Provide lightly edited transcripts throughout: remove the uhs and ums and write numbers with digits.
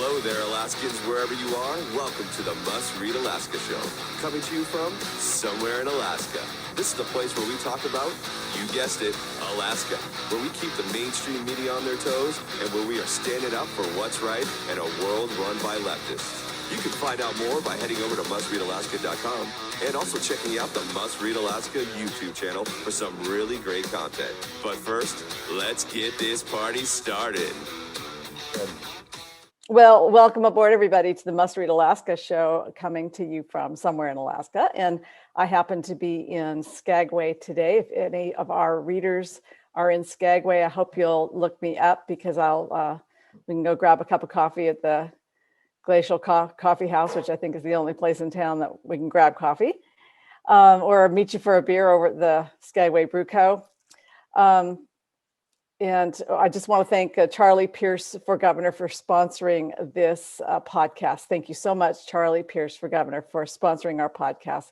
Hello there, Alaskans, wherever you are. Welcome to the Must Read Alaska Show. Coming to you from somewhere in Alaska. This is the place where we talk about, you guessed it, Alaska. Where we keep the mainstream media on their toes and where we are standing up for what's right in a world run by leftists. You can find out more by heading over to mustreadalaska.com and also checking out the Must Read Alaska YouTube channel for some really great content. But first, let's get this party started. Well, welcome aboard, everybody, to the Must Read Alaska show, coming to you from somewhere in Alaska. And I happen to be in Skagway today. If any of our readers are in Skagway, I hope you'll look me up, because we can go grab a cup of coffee at the Glacial Coffee House, which I think is the only place in town that we can grab coffee, or meet you for a beer over at the Skagway Brew Co. And I just want to thank Charlie Pierce for Governor for sponsoring this podcast. Thank you so much, Charlie Pierce for Governor, for sponsoring our podcast.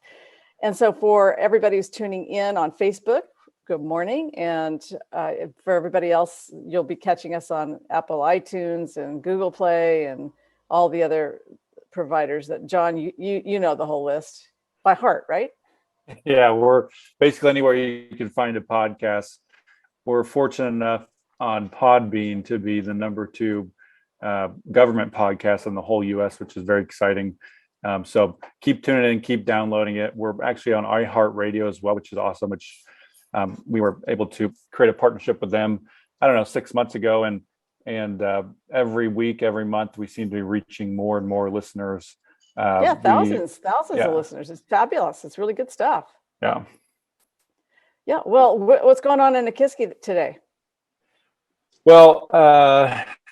And so for everybody who's tuning in on Facebook, good morning. And for everybody else, you'll be catching us on Apple iTunes and Google Play and all the other providers that, John, you know the whole list by heart, right? Yeah, we're basically anywhere you can find a podcast. We're fortunate enough on Podbean to be the #2 government podcast in the whole U.S., which is very exciting. So keep tuning in, keep downloading it. We're actually on iHeartRadio as well, which is awesome, which we were able to create a partnership with them, 6 months ago. And every week, every month, we seem to be reaching more and more listeners. Thousands of listeners. It's fabulous. It's really good stuff. Yeah. Yeah. Well, what's going on in Nikiski today? Well,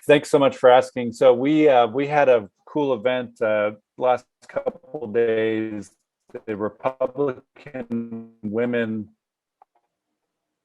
thanks so much for asking. So we had a cool event last couple of days. The Republican women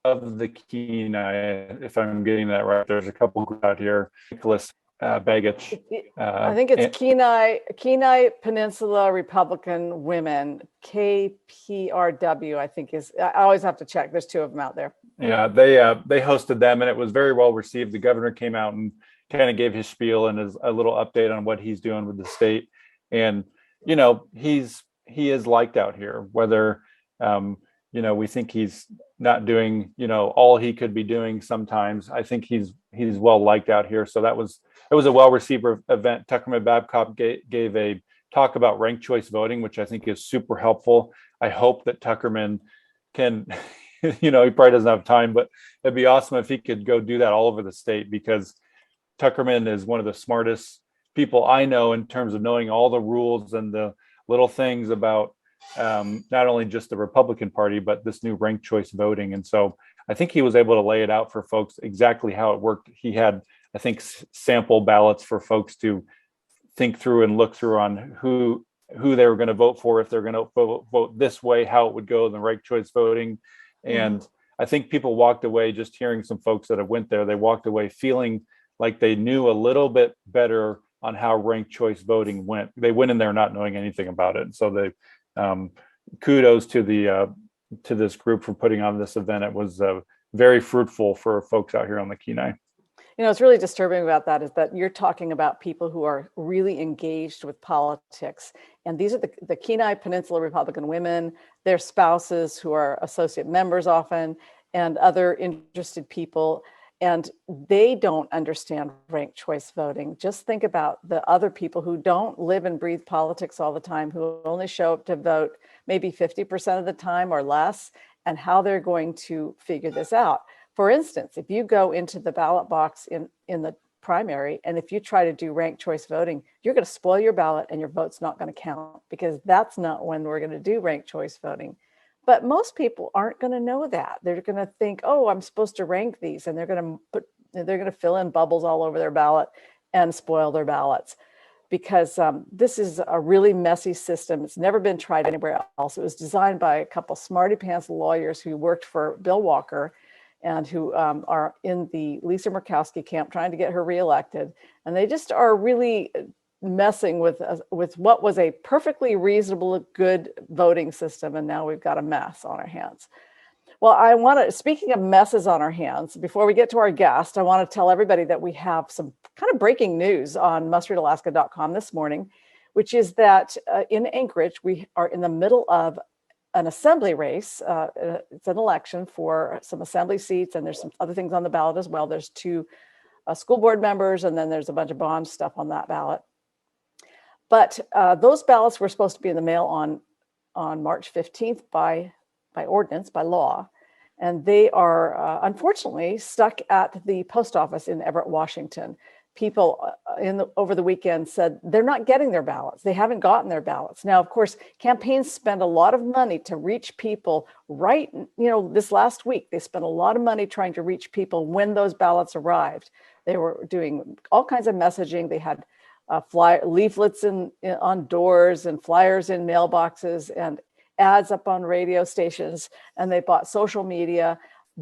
of the Kenai, if I'm getting that right. There's a couple out here. Nicholas Bagich. I think it's Kenai Peninsula Republican Women, KPRW, I think is. I always have to check. There's two of them out there. Yeah, they hosted them, and it was very well received. The governor came out and kind of gave his spiel and a little update on what he's doing with the state. And he is liked out here. Whether we think he's not doing all he could be doing sometimes. I think he's well liked out here. So it was a well-received event. Tuckerman Babcock gave a talk about ranked choice voting, which I think is super helpful. I hope that Tuckerman can, he probably doesn't have time, but it'd be awesome if he could go do that all over the state, because Tuckerman is one of the smartest people I know in terms of knowing all the rules and the little things about not only just the Republican Party, but this new ranked choice voting. And so I think he was able to lay it out for folks exactly how it worked. He had, I think, sample ballots for folks to think through and look through on who they were going to vote for, if they're going to vote this way, how it would go in the ranked choice voting. And I think people walked away, just hearing some folks that have went there, they walked away feeling like they knew a little bit better on how ranked choice voting went. They went in there not knowing anything about it. And so they kudos to this group for putting on this event. It was very fruitful for folks out here on the Kenai. What's really disturbing about that is that you're talking about people who are really engaged with politics. And these are the Kenai Peninsula Republican women, their spouses who are associate members often, and other interested people. And they don't understand ranked choice voting. Just think about the other people who don't live and breathe politics all the time, who only show up to vote maybe 50% of the time or less, and how they're going to figure this out. For instance, if you go into the ballot box in the primary, and if you try to do ranked choice voting, you're going to spoil your ballot and your vote's not going to count, because that's not when we're going to do ranked choice voting. But most people aren't going to know that. They're going to think, oh, I'm supposed to rank these, and they're going to fill in bubbles all over their ballot and spoil their ballots, because this is a really messy system. It's never been tried anywhere else. It was designed by a couple smarty pants lawyers who worked for Bill Walker and who are in the Lisa Murkowski camp trying to get her reelected. And they just are really messing with what was a perfectly reasonable, good voting system. And now we've got a mess on our hands. Well, I want to, speaking of messes on our hands, before we get to our guest, I want to tell everybody that we have some kind of breaking news on mustreadalaska.com this morning, which is that in Anchorage, we are in the middle of an assembly race. It's an election for some assembly seats, and there's some other things on the ballot as well. There's two school board members, and then there's a bunch of bond stuff on that ballot. But those ballots were supposed to be in the mail on March 15th by ordinance, by law. And they are unfortunately stuck at the post office in Everett, Washington. People over the weekend said they're not getting their ballots. They haven't gotten their ballots. Now, of course, campaigns spend a lot of money to reach people this last week, they spent a lot of money trying to reach people when those ballots arrived. They were doing all kinds of messaging. They had leaflets on doors and flyers in mailboxes and ads up on radio stations, and they bought social media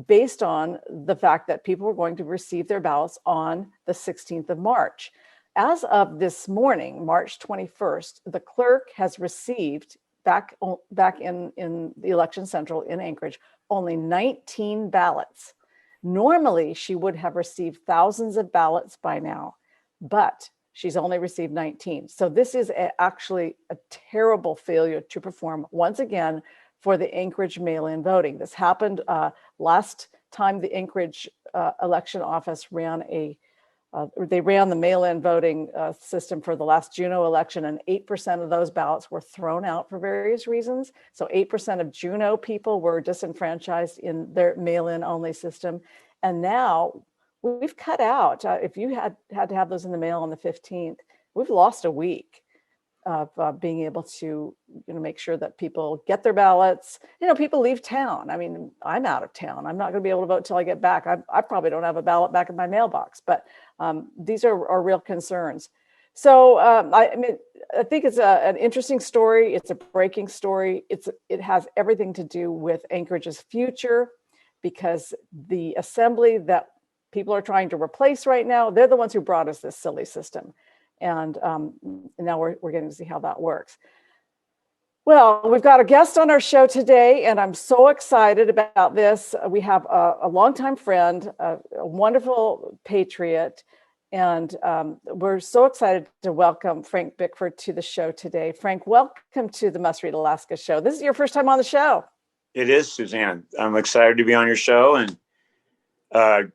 based on the fact that people were going to receive their ballots on the 16th of March. As of this morning, March 21st, the clerk has received back in the Election Central in Anchorage only 19 ballots. Normally, she would have received thousands of ballots by now, but she's only received 19. So this is actually a terrible failure to perform once again for the Anchorage mail-in voting. This happened last time the Anchorage election office ran the mail-in voting system for the last Juneau election, and 8% of those ballots were thrown out for various reasons. So 8% of Juneau people were disenfranchised in their mail-in only system. And now we've cut out, if you had to have those in the mail on the 15th, we've lost a week of being able to make sure that people get their ballots. People leave town. I mean, I'm out of town. I'm not going to be able to vote till I get back. I probably don't have a ballot back in my mailbox, but these are real concerns. So I think it's an interesting story. It's a breaking story. It has everything to do with Anchorage's future, because the assembly that people are trying to replace right now, they're the ones who brought us this silly system. And now we're getting to see how that works. Well, we've got a guest on our show today, and I'm so excited about this. We have a longtime friend, a wonderful patriot, and we're so excited to welcome Frank Bickford to the show today. Frank, welcome to the Must Read Alaska show. This is your first time on the show. It is, Suzanne. I'm excited to be on your show, and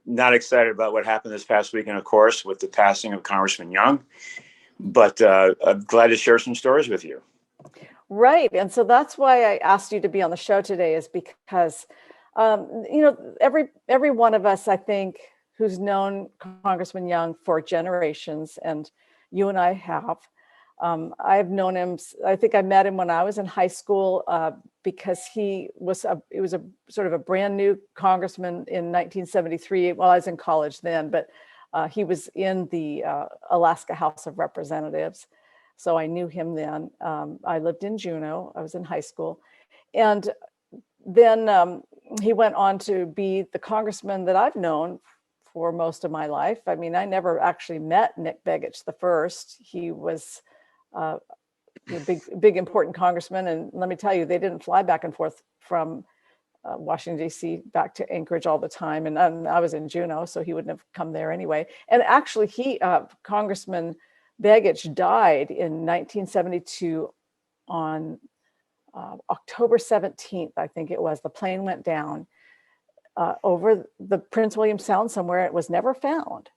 not excited about what happened this past weekend, of course, with the passing of Congressman Young, but I'm glad to share some stories with you. Right. And so that's why I asked you to be on the show today, is because, every one of us, I think, who's known Congressman Young for generations, and you and I have, I've known him. I think I met him when I was in high school because it was a sort of a brand new congressman in 1973. Well, I was in college then, but he was in the Alaska House of Representatives. So I knew him then. I lived in Juneau. I was in high school. And then he went on to be the congressman that I've known for most of my life. I mean, I never actually met Nick Begich the first. He was a big, important congressman. And let me tell you, they didn't fly back and forth from Washington, D.C. back to Anchorage all the time. And I was in Juneau, so he wouldn't have come there anyway. And actually, Congressman Begich died in 1972 on October 17th, I think it was. The plane went down over the Prince William Sound somewhere. It was never found.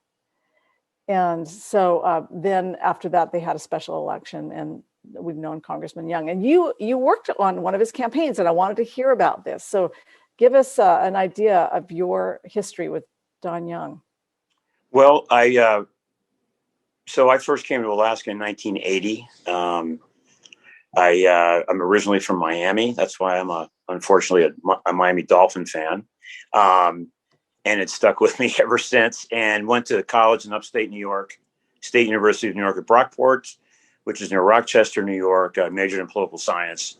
And so then after that, they had a special election, and we've known Congressman Young. And you worked on one of his campaigns, and I wanted to hear about this. So give us an idea of your history with Don Young. Well, so I first came to Alaska in 1980. I'm originally from Miami. That's why I'm unfortunately a Miami Dolphin fan. And it stuck with me ever since, and went to college in upstate New York, State University of New York at Brockport, which is near Rochester, New York. I majored in political science.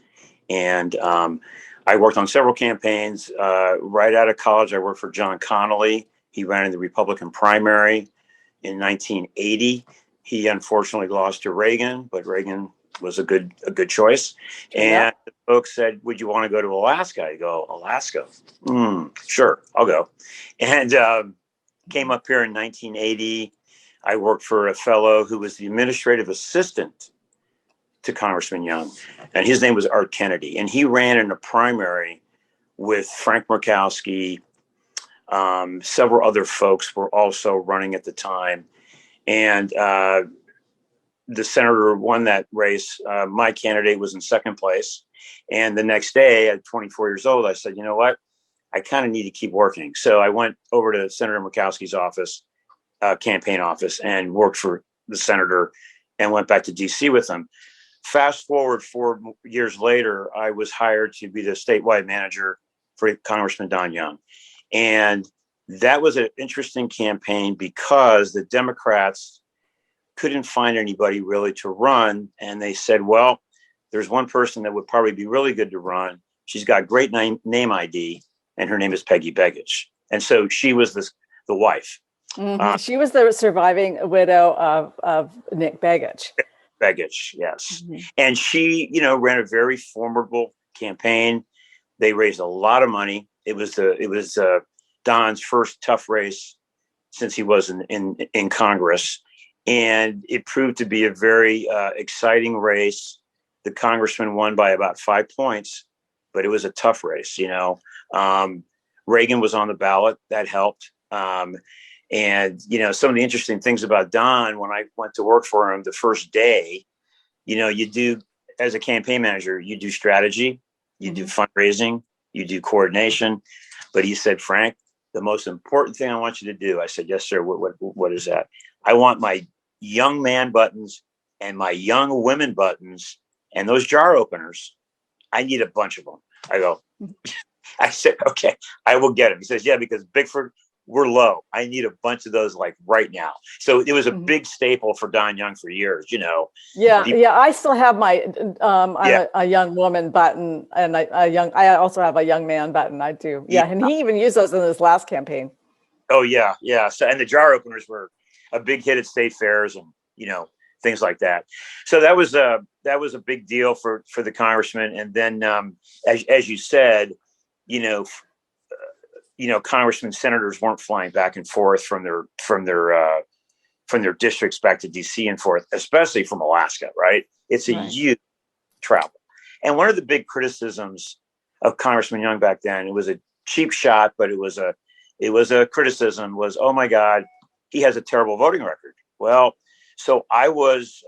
And I worked on several campaigns. Right out of college, I worked for John Connolly. He ran in the Republican primary in 1980. He unfortunately lost to Reagan, but Reagan was a good choice. Yeah. And the folks said, "Would you want to go to Alaska?" I go, "Alaska? Sure, I'll go." And came up here in 1980. I worked for a fellow who was the administrative assistant to Congressman Young, and his name was Art Kennedy, and he ran in a primary with Frank Murkowski. Several other folks were also running at the time, and the senator won that race. My candidate was in second place, and the next day, at 24 years old, I said, "You know what? I kind of need to keep working." So I went over to Senator Murkowski's office, campaign office, and worked for the senator, and went back to D.C. with him. Fast forward 4 years later, I was hired to be the statewide manager for Congressman Don Young. And that was an interesting campaign because the Democrats couldn't find anybody really to run. And they said, well, there's one person that would probably be really good to run. She's got great name ID, and her name is Peggy Begich. And so she was the wife. Mm-hmm. She was the surviving widow of Nick Begich. Begich, yes. Mm-hmm. And she, ran a very formidable campaign. They raised a lot of money. It was Don's first tough race since he was in Congress. And it proved to be a very exciting race. The congressman won by about 5 points, but it was a tough race. Reagan was on the ballot. That helped. And, some of the interesting things about Don, when I went to work for him the first day, you do, as a campaign manager, you do strategy, you do fundraising, you do coordination. But he said, "Frank, the most important thing I want you to do." I said, "Yes, sir. What is that?" "I want my young man buttons and my young women buttons and those jar openers. I need a bunch of them." I said, "Okay, I will get them." He says, "Yeah, because Bickford, we're low. I need a bunch of those like right now." So it was a big staple for Don Young for years, Yeah. I still have my, a young woman button, and I also have a young man button. I do. Yeah. And he even used those in his last campaign. Oh yeah. Yeah. So, and the jar openers were a big hit at state fairs and, things like that. So that was a big deal for the congressman. And then, as you said, congressmen, senators weren't flying back and forth from their districts back to DC and forth, especially from Alaska, right? It's a huge travel. And one of the big criticisms of Congressman Young back then, it was a cheap shot, but it was a criticism, was, "Oh my God, he has a terrible voting record." Well, so I was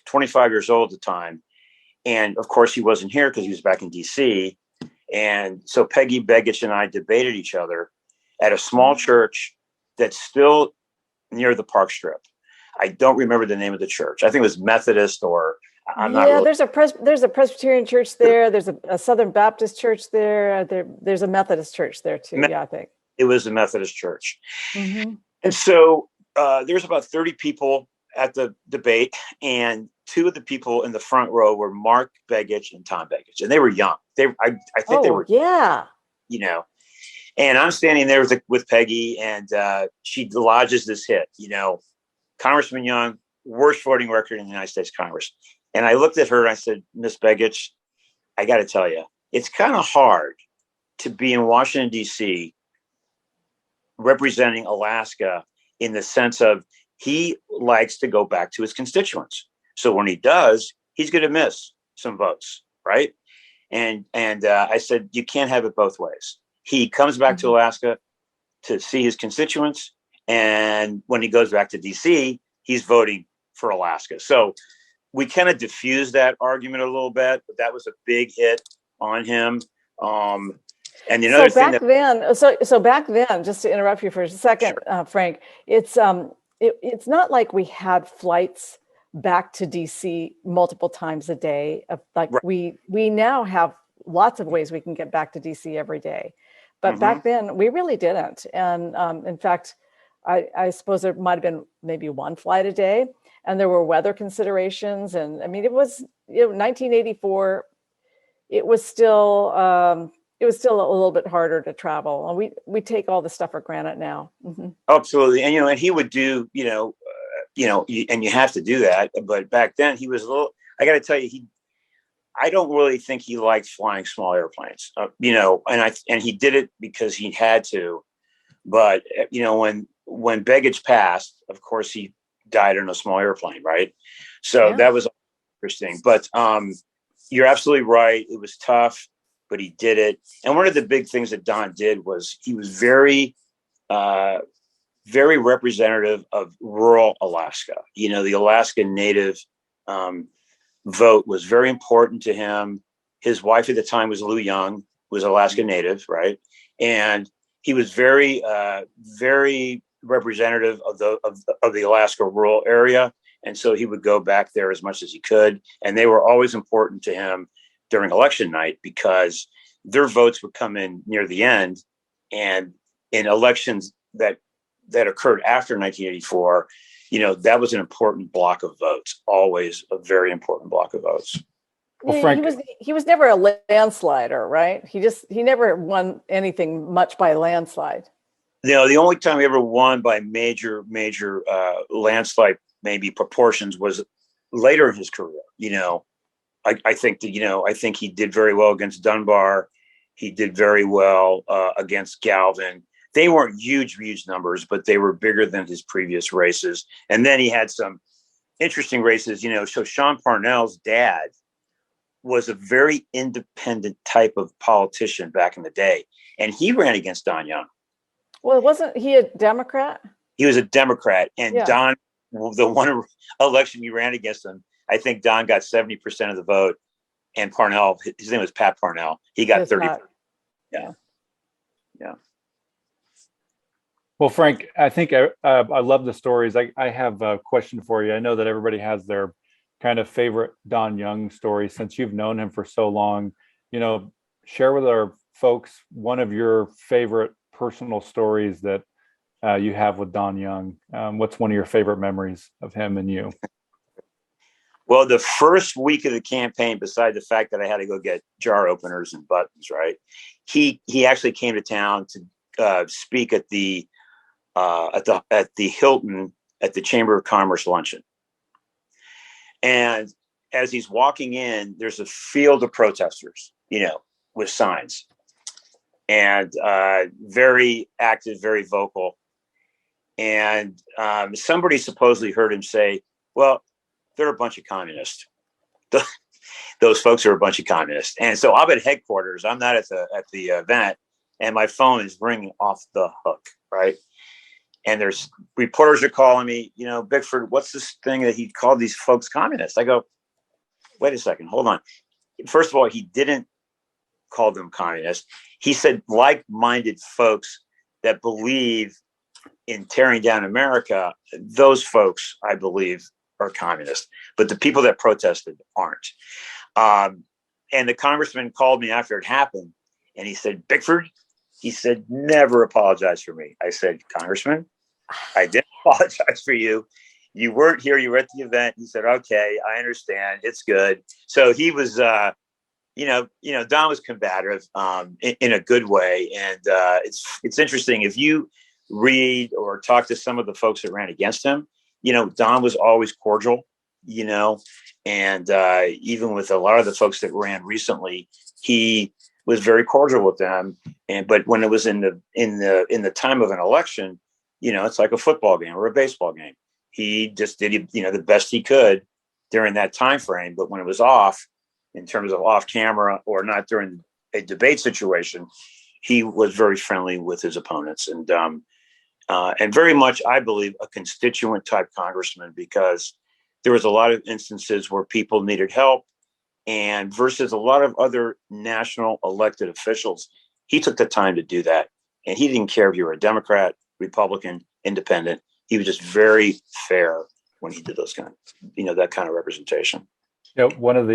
25 years old at the time. And of course he wasn't here because he was back in DC. And so Peggy Begich and I debated each other at a small church that's still near the Park Strip. I don't remember the name of the church. I think it was Methodist, or I'm not really. There's a Presbyterian church there. There's a Southern Baptist church there. There's a Methodist church there too. I think it was a Methodist church. Mm-hmm. And so there's about 30 people at the debate, and two of the people in the front row were Mark Begich and Tom Begich, and they were young. I think they were, and I'm standing there with Peggy, and she lodges this hit, Congressman Young, worst voting record in the United States Congress. And I looked at her and I said, "Miss Begich, I got to tell you, it's kind of hard to be in Washington, D.C. representing Alaska in the sense of he likes to go back to his constituents. So when he does, he's going to miss some votes, right?" And I said, "You can't have it both ways. He comes back to Alaska to see his constituents, and when he goes back to DC, he's voting for Alaska." So we kind of diffused that argument a little bit, but that was a big hit on him. And another thing back then, just to interrupt you for a second, Frank, it's not like we had flights back to DC multiple times a day. We now have lots of ways we can get back to DC every day, but back then we really didn't. And in fact, I suppose there might have been maybe one flight a day, and there were weather considerations. And I mean, it was 1984. It was still a little bit harder to travel, and we take all the stuff for granted now. Mm-hmm. Absolutely. And and he would do, and you have to do that. But back then he was I got to tell you, I don't really think he liked flying small airplanes, and he did it because he had to. But when Begich passed, of course, he died in a small airplane, right? So that was interesting. But you're absolutely right. It was tough, but he did it. And one of the big things that Don did was he was very, very representative of rural Alaska. The Alaska Native vote was very important to him. His wife at the time was Lou Young, who was Alaska Native, right? And he was very, very representative of the Alaska rural area. And so he would go back there as much as he could. And they were always important to him during election night because their votes would come in near the end. And in elections that occurred after 1984, that was an important block of votes, always a very important block of votes. Well, Frank, he was never a landslider, right? He never won anything much by landslide. The only time he ever won by major landslide, maybe proportions, was later in his career. I think he did very well against Dunbar. He did very well against Galvin. They weren't huge numbers, but they were bigger than his previous races. And then he had some interesting races. So Sean Parnell's dad was a very independent type of politician back in the day, and he ran against Don Young. Well, wasn't he a Democrat? He was a Democrat, and Don, the one election he ran against him, I think Don got 70% of the vote, and Parnell, his name was Pat Parnell, he got 30%. Yeah. Well, Frank, I think I love the stories. I have a question for you. I know that everybody has their kind of favorite Don Young story. Since you've known him for so long, share with our folks one of your favorite personal stories that you have with Don Young. What's one of your favorite memories of him and you? Well, the first week of the campaign, beside the fact that I had to go get jar openers and buttons, right? He actually came to town to speak at the Hilton at the Chamber of Commerce luncheon. And as he's walking in, there's a field of protesters, with signs, and very active, very vocal. And somebody supposedly heard him say, well, they're a bunch of communists. Those folks are a bunch of communists. And so I'm at headquarters. I'm not at the event, and my phone is ringing off the hook, right? And there's reporters are calling me, Bickford, what's this thing that he called these folks communists? I go, wait a second, hold on. First of all, he didn't call them communists. He said like-minded folks that believe in tearing down America, those folks, I believe, are communists. But the people that protested aren't. And the congressman called me after it happened, and he said, Bickford, he said, never apologize for me. I said, Congressman, I didn't apologize for you. You weren't here. You were at the event. He said, okay, I understand. It's good. So he was, Don was combative in a good way. And it's interesting. If you read or talk to some of the folks that ran against him, Don was always cordial, and even with a lot of the folks that ran recently, he was very cordial with them. But when it was in the time of an election, it's like a football game or a baseball game. He just did, the best he could during that time frame. But when it was off, in terms of off camera or not during a debate situation, he was very friendly with his opponents and very much, I believe, a constituent type congressman, because there was a lot of instances where people needed help, and versus a lot of other national elected officials, he took the time to do that. And he didn't care if you were a Democrat, Republican, independent. He was just very fair when he did those that kind of representation. One of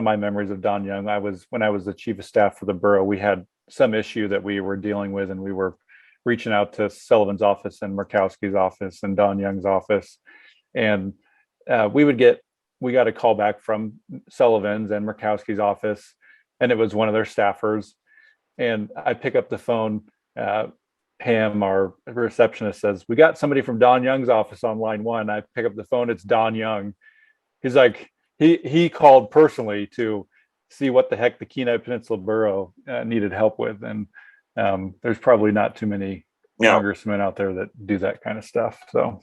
my memories of Don Young, when I was the chief of staff for the borough, we had some issue that we were dealing with, and we were reaching out to Sullivan's office and Murkowski's office and Don Young's office. And we got a call back from Sullivan's and Murkowski's office, and it was one of their staffers. And I pick up the phone Pam, our receptionist, says, "We got somebody from Don Young's office on line one." I pick up the phone. It's Don Young. He's like, he called personally to see what the heck the Kenai Peninsula Borough needed help with. And there's probably not too many congressmen out there that do that kind of stuff. So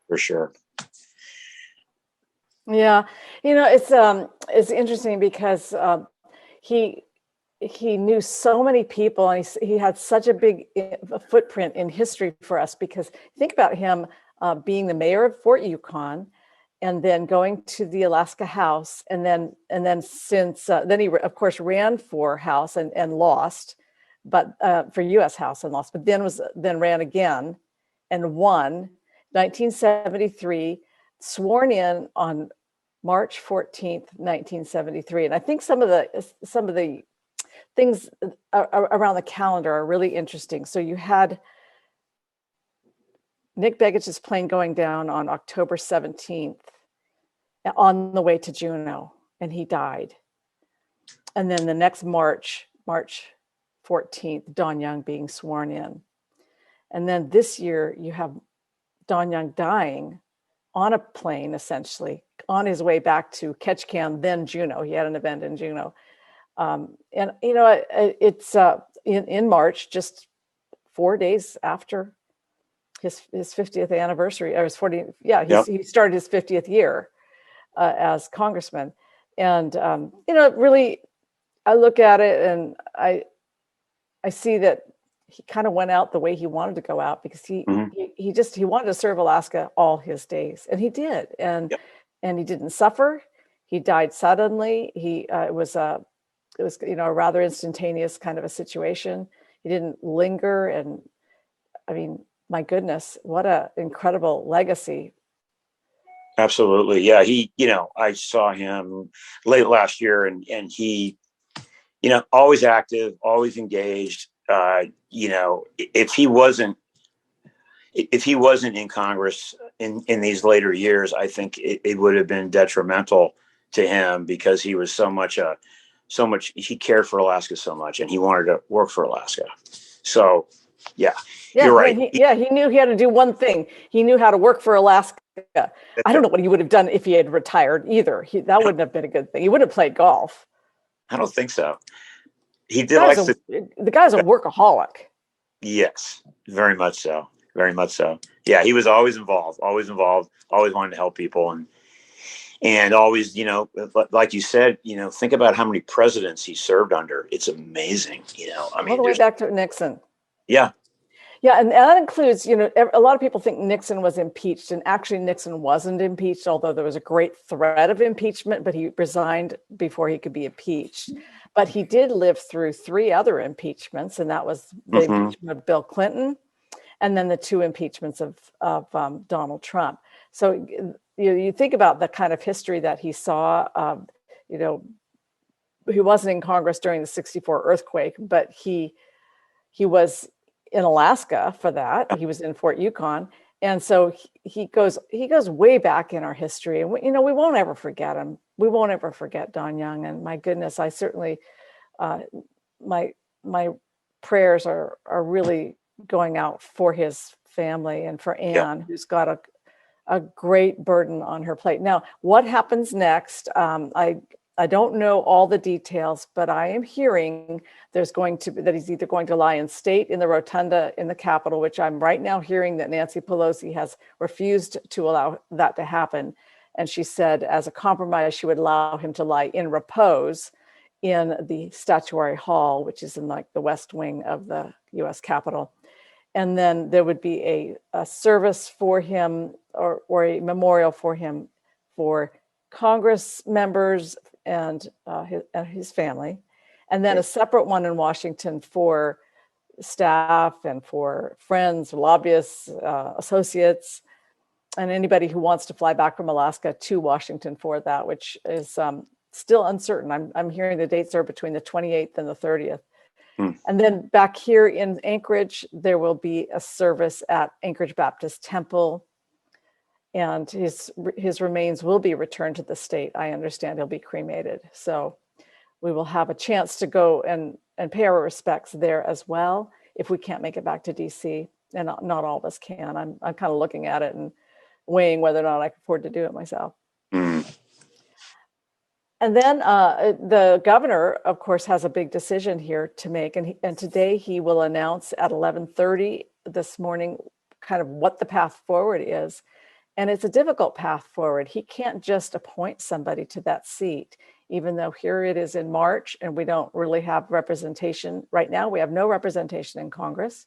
for sure. Yeah, it's interesting because he knew so many people, and he had such a big footprint in history for us. Because think about him being the mayor of Fort Yukon, and then going to the Alaska House, and then since then he of course ran for House and lost, but for U.S. House and lost, but then ran again and won. 1973, sworn in on March 14th, 1973. And I think some of the things around the calendar are really interesting. So you had Nick Begich's plane going down on October 17th on the way to Juneau, and he died. And then the next March 14th, Don Young being sworn in. And then this year you have Don Young dying on a plane, essentially, on his way back to Ketchikan, then Juneau. He had an event in Juneau. And, it's in March, just 4 days after his 50th anniversary, or his 40th. Yeah, he started his 50th year as congressman. And, really, I look at it and I see that he kind of went out the way he wanted to go out, because he wanted to serve Alaska all his days, and he did. And he didn't suffer. He died suddenly. It was a rather instantaneous kind of a situation. He didn't linger. And I mean, my goodness, what an incredible legacy. Absolutely. Yeah. I saw him late last year, and he, always active, always engaged. If he wasn't in Congress in these later years, I think it would have been detrimental to him, because he was he cared for Alaska so much, and he wanted to work for Alaska. So you're right. He knew he had to do one thing. He knew how to work for Alaska. I don't know what he would have done if he had retired either. That wouldn't have been a good thing. He wouldn't have played golf. I don't think so. He did the guy's a workaholic. Yes, very much so. Very much so. Yeah, he was always involved, always wanted to help people, and always, like you said, think about how many presidents he served under. It's amazing. I mean, all the way back to Nixon. Yeah. Yeah, and that includes, a lot of people think Nixon was impeached, and actually Nixon wasn't impeached, although there was a great threat of impeachment, but he resigned before he could be impeached. But he did live through 3 other impeachments, and that was the impeachment of Bill Clinton, and then the 2 impeachments of Donald Trump. So you think about the kind of history that he saw. He wasn't in Congress during the '64 earthquake, but he was in Alaska for that. He was in Fort Yukon. And so he goes way back in our history, and we won't ever forget him. We won't ever forget Don Young. And my goodness, I certainly, my prayers are really going out for his family and for Anne, who's got a great burden on her plate. Now, what happens next? I don't know all the details, but I am hearing that he's either going to lie in state in the rotunda in the Capitol, which I'm right now hearing that Nancy Pelosi has refused to allow that to happen. And she said, as a compromise, she would allow him to lie in repose in the Statuary Hall, which is in like the West Wing of the U.S. Capitol. And then there would be a service for him, or a memorial for him, for Congress members and his family, and then a separate one in Washington for staff and for friends, lobbyists, associates, and anybody who wants to fly back from Alaska to Washington for that, which is still uncertain. I'm hearing the dates are between the 28th and the 30th. And then back here in Anchorage, there will be a service at Anchorage Baptist Temple, and his remains will be returned to the state. I understand he'll be cremated. So we will have a chance to go and pay our respects there as well. if we can't make it back to DC, and not all of us can. I'm kind of looking at it and weighing whether or not I can afford to do it myself. Mm. And then the governor, of course, has a big decision here to make. And today he will announce at 11:30 this morning kind of what the path forward is. And it's a difficult path forward. He can't just appoint somebody to that seat, even though here it is in March and we don't really have representation. Right now, we have no representation in Congress.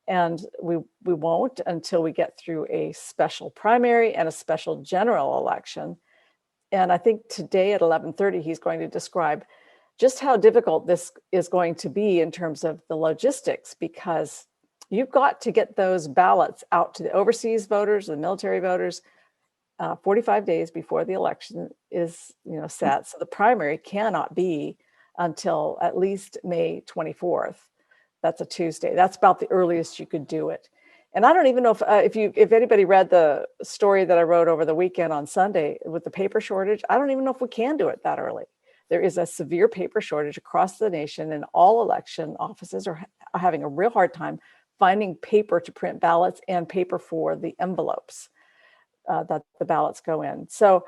And we won't until we get through a special primary and a special general election. And I think today at 11:30, he's going to describe just how difficult this is going to be in terms of the logistics, because you've got to get those ballots out to the overseas voters, the military voters, 45 days before the election is set. So the primary cannot be until at least May 24th. That's a Tuesday. That's about the earliest you could do it. And I don't even know if anybody read the story that I wrote over the weekend on Sunday with the paper shortage. I don't even know if we can do it that early. There is a severe paper shortage across the nation, and all election offices are having a real hard time finding paper to print ballots and paper for the envelopes that the ballots go in. So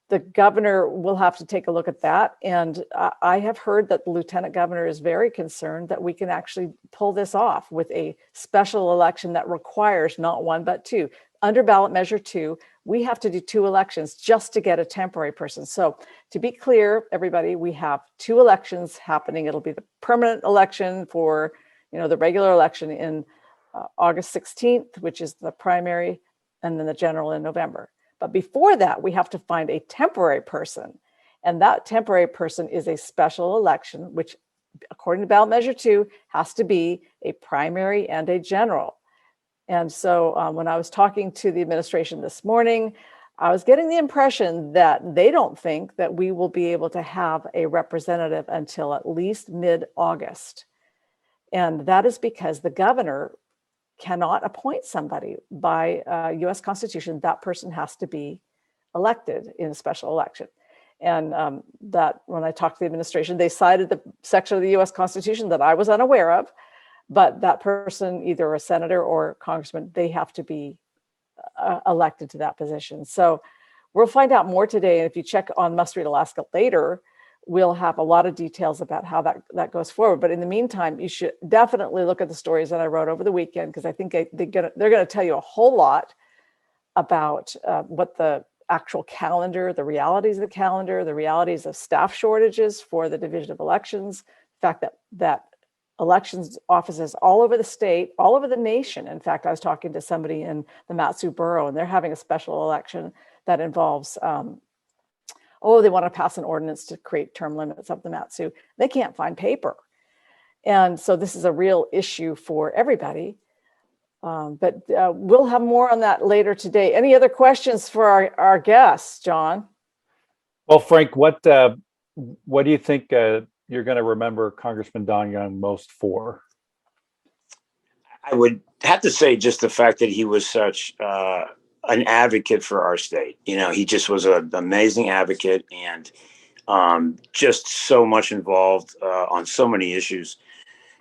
the governor will have to take a look at that. And I have heard that the lieutenant governor is very concerned that we can actually pull this off with a special election that requires not one, but two. Under ballot measure 2, we have to do 2 elections just to get a temporary person. So to be clear, everybody, we have 2 elections happening. It'll be the permanent election for, the regular election in August 16th, which is the primary, and then the general in November. But before that, we have to find a temporary person. And that temporary person is a special election, which according to ballot measure 2 has to be a primary and a general. And so when I was talking to the administration this morning, I was getting the impression that they don't think that we will be able to have a representative until at least mid-August. And that is because the governor cannot appoint somebody by U.S. Constitution. That person has to be elected in a special election. And that when I talked to the administration, they cited the section of the U.S. Constitution that I was unaware of, but that person, either a senator or congressman, they have to be elected to that position. So we'll find out more today. And if you check on Must Read Alaska later, we'll have a lot of details about how that goes forward. But in the meantime, you should definitely look at the stories that I wrote over the weekend, because I think they're going to tell you a whole lot about what the actual calendar, the realities of the calendar, the realities of staff shortages for the Division of Elections, the fact that elections offices all over the state, all over the nation. In fact, I was talking to somebody in the Mat-Su borough, and they're having a special election that involves they want to pass an ordinance to create term limits of the Mat-Su. They can't find paper. And so this is a real issue for everybody. But we'll have more on that later today. Any other questions for our guests, John? Well, Frank, what do you think you're going to remember Congressman Don Young most for? I would have to say just the fact that he was such an advocate for our state. He just was an amazing advocate, and just so much involved on so many issues,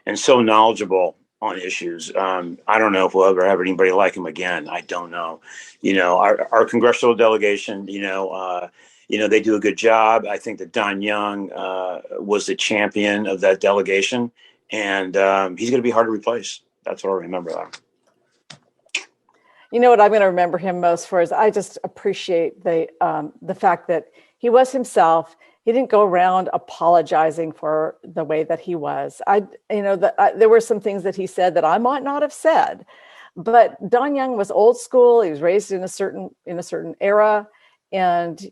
and so knowledgeable on issues. I don't know if we'll ever have anybody like him again. I don't know. Our congressional delegation, they do a good job. I think that Don Young was the champion of that delegation, and he's going to be hard to replace. That's what I remember that. You know what I'm going to remember him most for is I just appreciate the fact that he was himself. He didn't go around apologizing for the way that he was. There were some things that he said that I might not have said, but Don Young was old school. He was raised in a certain era, and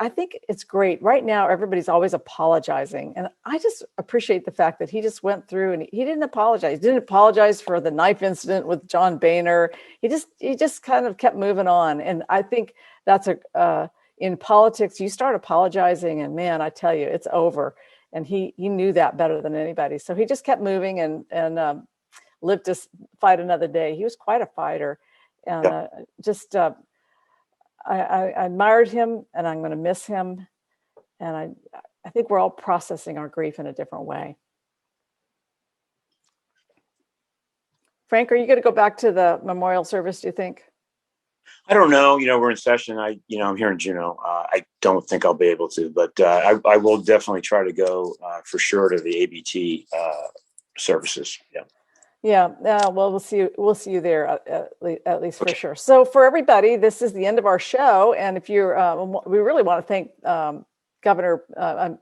I think it's great. Right now, everybody's always apologizing. And I just appreciate the fact that he just went through and he didn't apologize. He didn't apologize for the knife incident with John Boehner. He just kind of kept moving on. And I think that's in politics, you start apologizing and man, I tell you, it's over. And he knew that better than anybody. So he just kept moving and lived to fight another day. He was quite a fighter. And I admired him, and I'm going to miss him. And I think we're all processing our grief in a different way. Frank, are you going to go back to the memorial service, do you think? I don't know. We're in session. I'm here in Juneau. I don't think I'll be able to, but I will definitely try to go for sure to the ABT services. Yeah. Yeah, well, we'll see you there at least for sure. So for everybody, this is the end of our show. And if you're, we really want to thank Governor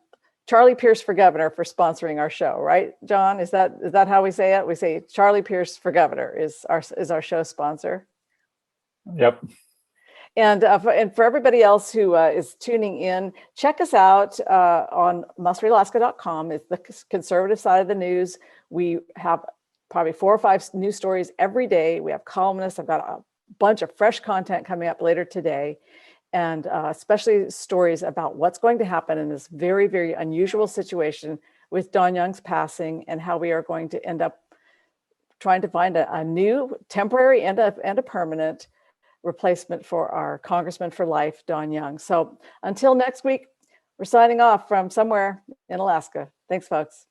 Charlie Pierce for Governor for sponsoring our show, right, John? Is that how we say it? We say Charlie Pierce for Governor is our show sponsor. Yep. And for everybody else who is tuning in, check us out on mustreadalaska.com. It's the conservative side of the news. We have probably 4 or 5 news stories every day. We have columnists. I've got a bunch of fresh content coming up later today, and especially stories about what's going to happen in this very, very unusual situation with Don Young's passing, and how we are going to end up trying to find a new temporary and a permanent replacement for our Congressman for Life, Don Young. So until next week, we're signing off from somewhere in Alaska. Thanks, folks.